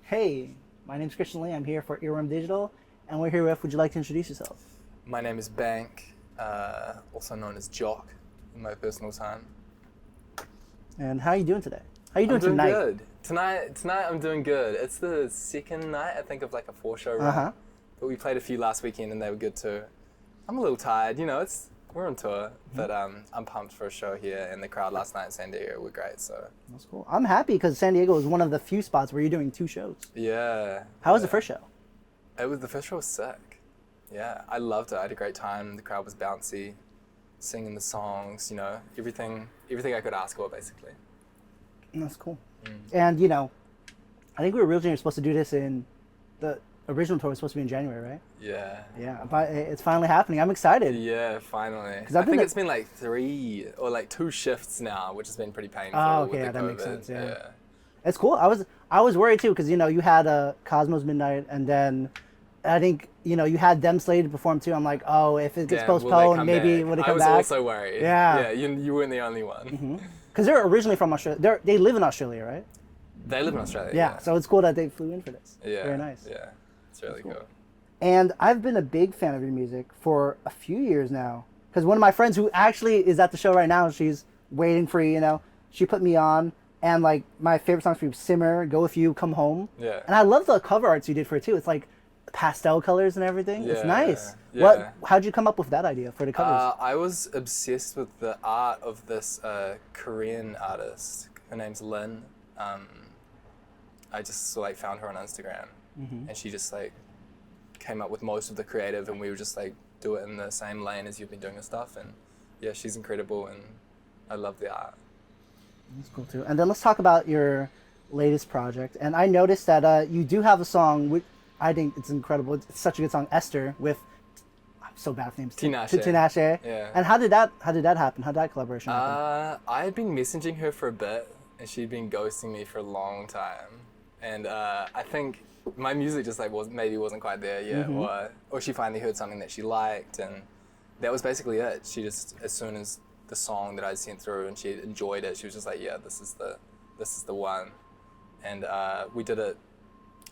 Hey, my name's Christian Lee. I'm here for Earworm Digital, and we're here with. Would you like to introduce yourself? My name is Baynk, also known as Jock in my personal time. And how are you doing today? How are you doing I'm doing tonight? good. Tonight I'm doing good. It's the second night, I think, of like a 4-show run. But we played a few last weekend and they were good too. I'm a little tired, we're on tour, but I'm pumped for a show here, and the crowd last night in San Diego were great, so. That's cool. I'm happy because San Diego is one of the few spots where you're doing 2 shows. Yeah. How was the first show? The first show was sick. Yeah, I loved it. I had a great time. The crowd was bouncy, singing the songs, everything I could ask for, basically. That's cool. And, I think we were originally supposed to do this in the original tour was supposed to be in January, right? Yeah. Yeah, but it's finally happening. I'm excited. Yeah, finally. I think it's been like 3 or like 2 shifts now, which has been pretty painful. Oh, okay, with yeah, the that makes COVID. sense. Yeah. It's cool. I was worried too because you had Cosmos Midnight, and then I think you had them slated to perform too. I'm like, oh, if it gets postponed, maybe would it come back? I was also worried. Yeah. Yeah, you weren't the only one. Because they're originally from Australia. They live in Australia, right? They live in Australia. Yeah. So it's cool that they flew in for this. Yeah. Very nice. Yeah. It's really cool. And I've been a big fan of your music for a few years now. Because one of my friends who actually is at the show right now, she's waiting for you, she put me on. And like my favorite songs for you, Simmer, Go With You, Come Home. Yeah. And I love the cover arts you did for it too. It's like pastel colors and everything. Yeah. It's nice. Yeah. How'd you come up with that idea for the covers? I was obsessed with the art of this Korean artist. Her name's Lynn. I just found her on Instagram, and she just came up with most of the creative, and we would just do it in the same lane as you've been doing your stuff. And yeah, she's incredible, and I love the art. That's cool too. And then let's talk about your latest project. And I noticed that you do have a song, which I think it's incredible. It's such a good song, Esther, with I'm so bad with names. Tinashe. Tinashe. Yeah. And how did that happen? How did that collaboration happen? I had been messaging her for a bit, and she'd been ghosting me for a long time. And I think my music just wasn't quite there yet, or she finally heard something that she liked, and that was basically it. She just, as soon as the song that I sent through and she enjoyed it, she was just like, yeah, this is the one. And we did it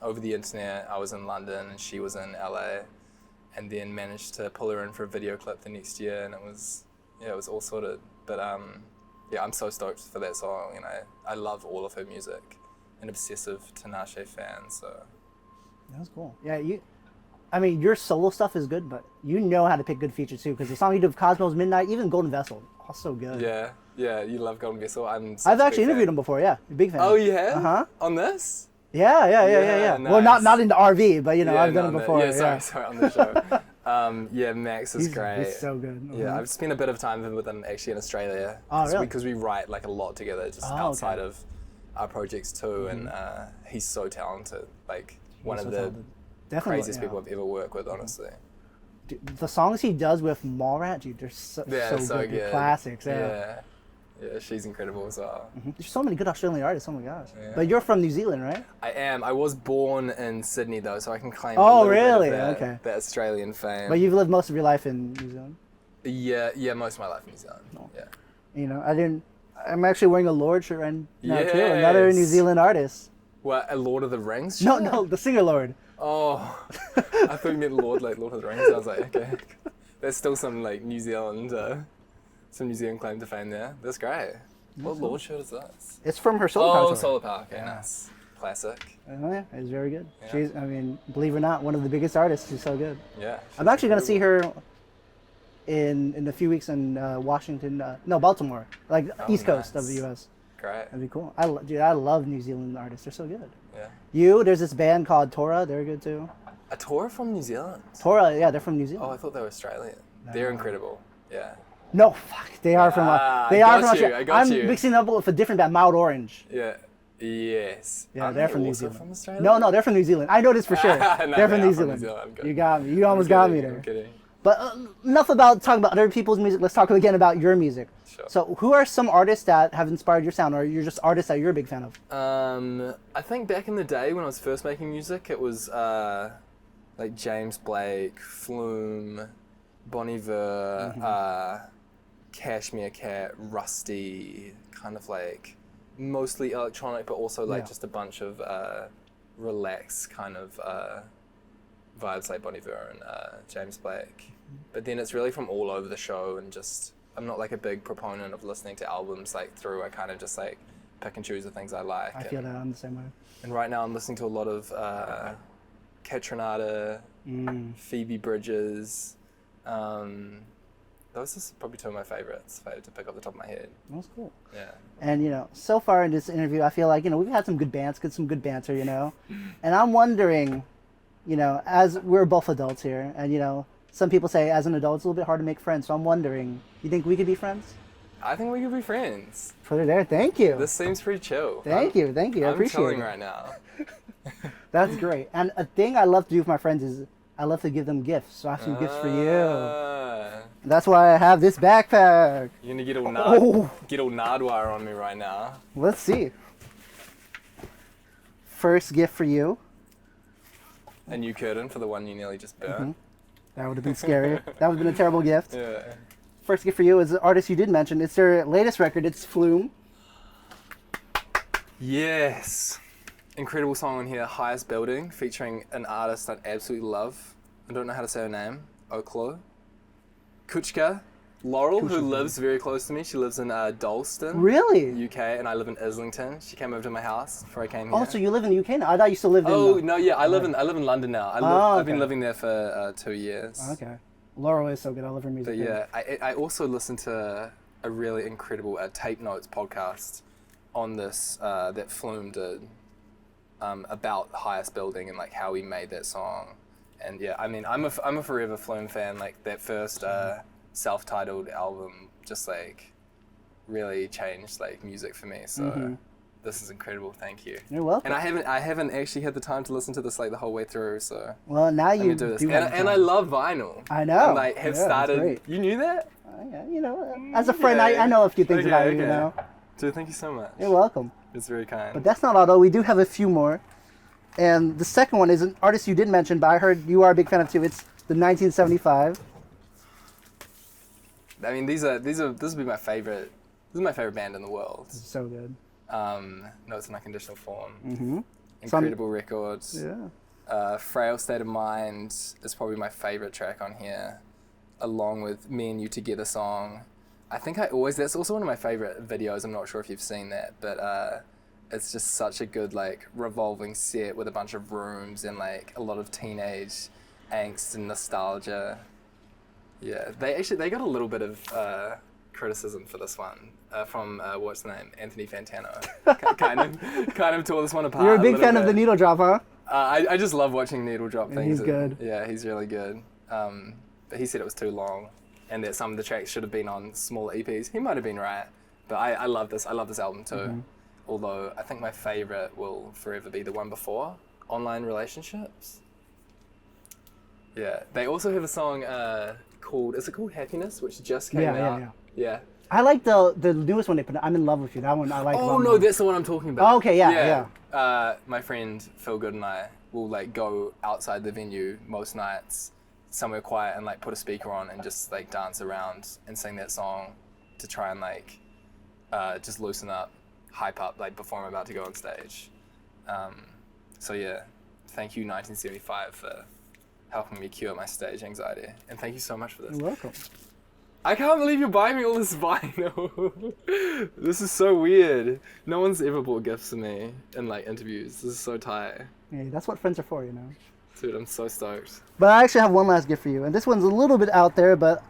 over the internet. I was in London and she was in LA, and then managed to pull her in for a video clip the next year, and it was all sorted. But I'm so stoked for that song, and I love all of her music. An obsessive Tinashe fan, so. That's cool. Yeah, your solo stuff is good, but you know how to pick good features too, because the song you did with Cosmos Midnight, even Golden Vessel, also good. Yeah, you love Golden Vessel. I've actually interviewed him before, yeah. A big fan. Oh, you have? Uh-huh. On this? Yeah. Nice. Well, not in the RV, but I've done it before. Sorry, on the show. Max is great. He's so good. Yeah, I've spent a bit of time with him actually in Australia. Oh, really? Because we write a lot together, just outside of our projects too, and he's so talented. One of the craziest people I've ever worked with, honestly. Dude, the songs he does with Mallrat, dude, they're so good. They're classics. Yeah, she's incredible as well. There's so many good Australian artists. Oh my gosh! Yeah. But you're from New Zealand, right? I am. I was born in Sydney though, so I can claim. Oh, a really? Bit of Okay. That Australian fame. But you've lived most of your life in New Zealand. Yeah, most of my life in New Zealand. Oh. Yeah. I'm actually wearing a Lord shirt right now too. Yes. Another New Zealand artist. What, a Lord of the Rings? No, the singer Lord. Oh, I thought you meant Lord, Lord of the Rings. I was like, okay, there's still some New Zealand claim to fame there. That's great. What Lord shirt is this? It's from her Solar Power tour. Solar Power. Okay, nice. Classic. Oh yeah, it's very good. Yeah. She's, believe it or not, one of the biggest artists. She's so good. Yeah. I'm actually gonna see her in a few weeks in Baltimore, East Coast of the U.S. Great. That'd be cool. I love New Zealand artists. They're so good. Yeah. There's this band called Tora. They're good too. A Tora from New Zealand? Tora, yeah, they're from New Zealand. Oh, I thought they were Australian. They're incredible. Yeah. No, fuck. They are from. They are from Australia. I got you. I'm mixing up with a different band, Mild Orange. Yeah. Yes. Yeah, Aren't they're they from New also Zealand. From Australia? No, they're from New Zealand. I know this for sure. No, they're from they New are Zealand. I'm good. You got me. You almost got me there. I'm kidding. But enough about talking about other people's music. Let's talk again about your music. Sure. So, who are some artists that have inspired your sound, or you're just artists that you're a big fan of? I think back in the day when I was first making music, it was James Blake, Flume, Bon Iver, Cashmere Cat, Rusty, kind of mostly electronic, but also just a bunch of relaxed kind of vibes like Bon Iver and James Blake. But then it's really from all over the show, and just I'm not like a big proponent of listening to albums like through. I kind of just like pick and choose the things I like. I feel that I'm the same way. And right now I'm listening to a lot of Katrinata, Phoebe Bridges. Those are probably two of my favorites, if I had to pick off the top of my head. That's cool. Yeah. And, so far in this interview, I feel like, we've had some good banter, And I'm wondering, as we're both adults here, and, some people say as an adult it's a little bit hard to make friends. So I'm wondering, you think we could be friends? I think we could be friends. Put it there. Thank you. This seems pretty chill. Thank you. I appreciate it. I'm chilling right now. That's great. And a thing I love to do with my friends is I love to give them gifts. So I have some gifts for you. That's why I have this backpack. You're gonna get all Nardwire on me right now. Let's see. First gift for you. A new curtain for the one you nearly just burnt. That would have been scary. That would have been a terrible gift. Yeah. First gift for you is an artist you did mention. It's their latest record. It's Flume. Yes. Incredible song on here, Highest Building, featuring an artist I absolutely love. I don't know how to say her name. Oklo. Kuchka. Laurel, who lives very close to me. She lives in Dalston. Really? UK, and I live in Islington. She came over to my house before I came here. Oh, so you live in the UK now? I thought you still lived in... Oh, no, yeah, I live in London now. I've been living there for 2 years. Okay. Laurel is so good. I love her music. But yeah, I also listened to a really incredible Tape Notes podcast on this that Flume did about Highest Building and like how he made that song. And yeah, I mean, I'm a forever Flume fan. Like that first self-titled album just like really changed like music for me. So this is incredible. Thank you. You're welcome. And I haven't actually had the time to listen to this like the whole way through. So well, now you do this. do have And I love vinyl. I know. And like have started. You knew that? As a friend, I know a few things about you. Dude, thank you so much. You're welcome. It's very kind. But that's not all though. We do have a few more. And the second one is an artist you did mention, but I heard you are a big fan of too. It's the 1975. I mean, this would be my favorite. This is my favorite band in the world. This is so good. Notes in Unconditional Form. Mm-hmm. Incredible records. Yeah. Frail State of Mind is probably my favorite track on here, along with Me and You Together song. I think that's also one of my favorite videos. I'm not sure if you've seen that, but it's just such a good like revolving set with a bunch of rooms and like a lot of teenage angst and nostalgia. Yeah, they got a little bit of criticism for this one from what's the name, Anthony Fantano. kind of tore this one apart. You're a big fan of the needle drop, huh? I just love watching needle drop things. He's good. Yeah, he's really good. But he said it was too long, and that some of the tracks should have been on smaller EPs. He might have been right, but I love this. I love this album too. Although I think my favorite will forever be the one before, Online Relationships. Yeah, they also have a song is it called Happiness, which just came out. Yeah. I like the newest one they put out, I'm in Love with You. That one I like. Oh no, that's the one I'm talking about. Oh, okay, yeah. My friend Phil Good and I will like go outside the venue most nights, somewhere quiet, and like put a speaker on and just like dance around and sing that song to try and like just loosen up, hype up like before I'm about to go on stage. So yeah, thank you 1975 for helping me cure my stage anxiety, and thank you so much for this. You're welcome. I can't believe you're buying me all this vinyl. This is so weird. No one's ever bought gifts to me in like interviews. This is so tight. Yeah, that's what friends are for, Dude, I'm so stoked. But I actually have one last gift for you, and this one's a little bit out there, but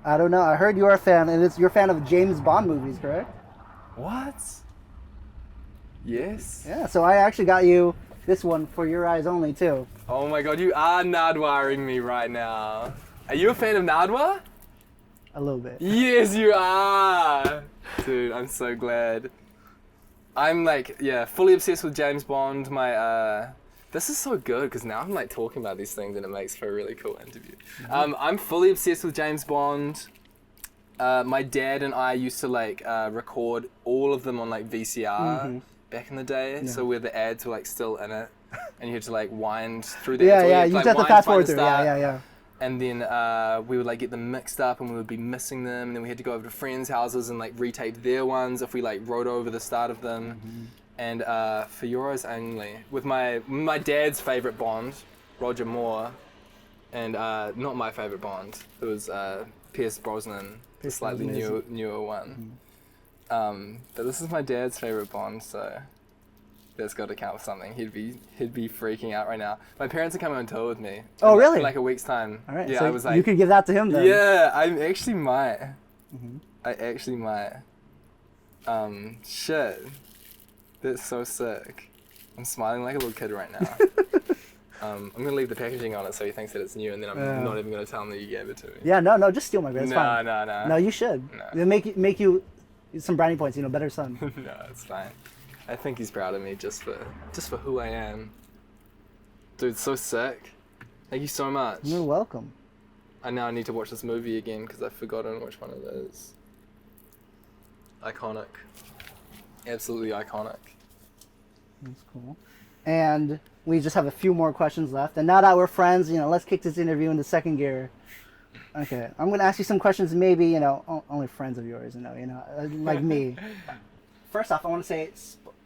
I don't know. I heard you're a fan, and you're a fan of James Bond movies, correct? What? Yes. Yeah, so I actually got you this one for your eyes only too. Oh my god, you are Nardwiring me right now. Are you a fan of Nardwire? A little bit. Yes, you are! Dude, I'm so glad. I'm like, fully obsessed with James Bond. This is so good because now I'm like talking about these things and it makes for a really cool interview. I'm fully obsessed with James Bond. My dad and I used to like record all of them on like VCR back in the day. So where the ads were like still in it and you had to like wind through the ads. You just have to fast forward through. Yeah. And then we would like get them mixed up and we would be missing them, and then we had to go over to friends' houses and like retape their ones if we like wrote over the start of them. And For Your Eyes Only, with my dad's favorite Bond, Roger Moore, and not my favorite Bond. It was Pierce Brosnan, the slightly newer one. But this is my dad's favorite Bond, so that's got to count for something. He'd be freaking out right now. My parents are coming on tour with me. Oh, really? In like a week's time. All right. Yeah, So I was like, you could give that to him then. yeah, I actually might. I actually might. Shit. That's so sick. I'm smiling like a little kid right now. I'm gonna leave the packaging on it so he thinks that it's new, and then I'm not even gonna tell him that you gave it to me. Yeah, no, just steal my beer. It's fine. No. No, you should. No. It'll make you some brownie points. Better son. No, it's fine. I think he's proud of me just for who I am. Dude, so sick. Thank you so much. You're welcome. I now need to watch this movie again because I've forgotten which one it is. Iconic. Absolutely iconic. That's cool. And we just have a few more questions left. And now that we're friends, let's kick this interview into second gear. Okay, I'm gonna ask you some questions. Maybe only friends of yours, like me. First off, I want to say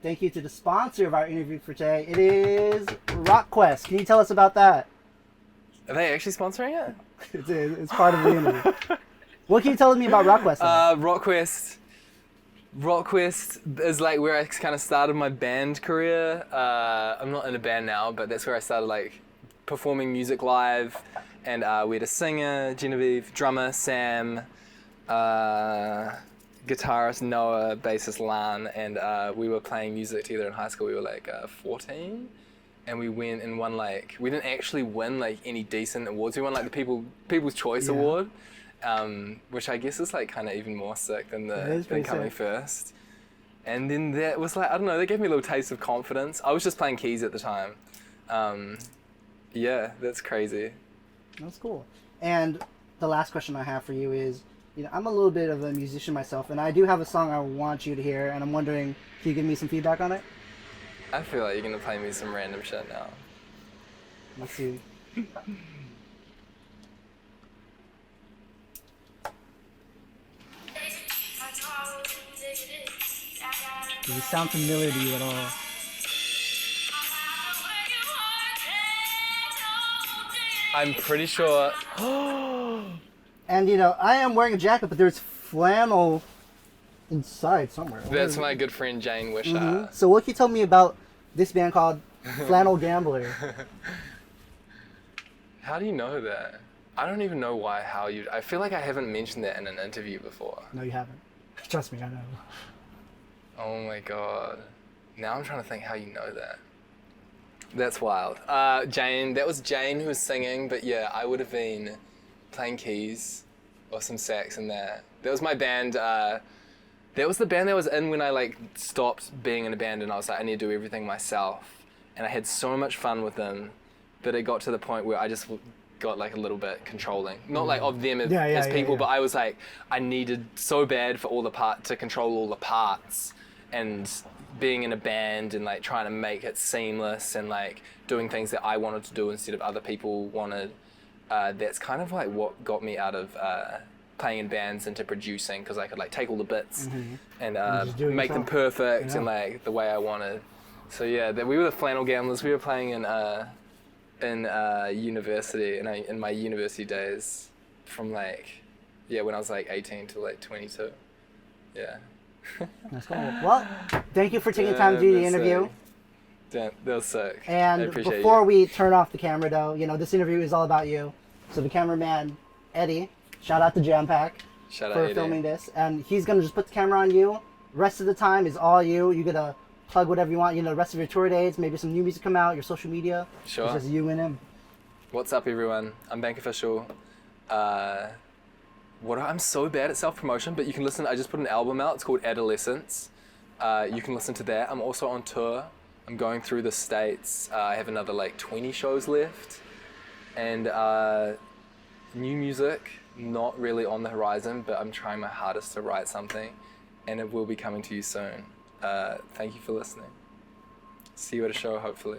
thank you to the sponsor of our interview for today. It is RockQuest. Can you tell us about that? Are they actually sponsoring it? It's part of the interview. What can you tell me about RockQuest? RockQuest is like where I kind of started my band career. I'm not in a band now, but that's where I started like performing music live. And we had a singer, Genevieve, drummer, Sam, guitarist, Noah, bassist, Lan, and we were playing music together in high school. We were like 14, and we went and won we didn't actually win like any decent awards. We won like the People's Choice Award. Which I guess is like kind of even more sick than coming first. And then that was like, I don't know, that gave me a little taste of confidence. I was just playing keys at the time. Yeah, that's crazy. That's cool. And the last question I have for you is, I'm a little bit of a musician myself, and I do have a song I want you to hear, and I'm wondering, can you give me some feedback on it? I feel like you're gonna play me some random shit now. Let's see. Does it sound familiar to you at all? I'm pretty sure. And I am wearing a jacket, but there's flannel inside somewhere. That's my good friend Jane Wishart. So what can you tell me about this band called Flannel Gambler? How do you know that? I don't even know I feel like I haven't mentioned that in an interview before. No, you haven't. Trust me, I know. Oh my god. Now I'm trying to think how you know that. That's wild. Jane, that was Jane who was singing, but yeah, I would have been playing keys or some sax in that. That was my band. That was the band that I was in when I stopped being in a band and I was like, I need to do everything myself. And I had so much fun with them, but it got to the point where I just got a little bit controlling. Not of them as people, but I was like, I needed so bad for to control all the parts. And being in a band and trying to make it seamless and doing things that I wanted to do instead of other people wanted, that's kind of what got me out of playing in bands into producing, because I could take all the bits and make them perfect and the way I wanted. So yeah, we were the Flannel Gamblers. We were playing in university, in my university days, from when I was 18 to 22. Yeah. That's cool. Well, thank you for taking time to do the interview. That was sick. And before we turn off the camera, though, this interview is all about you. So the cameraman, Eddie, shout out to Jam Pack for filming this. And he's going to just put the camera on you. Rest of the time is all you. You're going to plug whatever you want. The rest of your tour dates, maybe some new music come out, your social media. Sure. It's just you and him. What's up, everyone? I'm Baynk Official. I'm so bad at self-promotion, but you can listen. I just put an album out. It's called Adolescence. You can listen to that. I'm also on tour. I'm going through the States. I have another 20 shows left. And new music, not really on the horizon, but I'm trying my hardest to write something. And it will be coming to you soon. Thank you for listening. See you at a show, hopefully.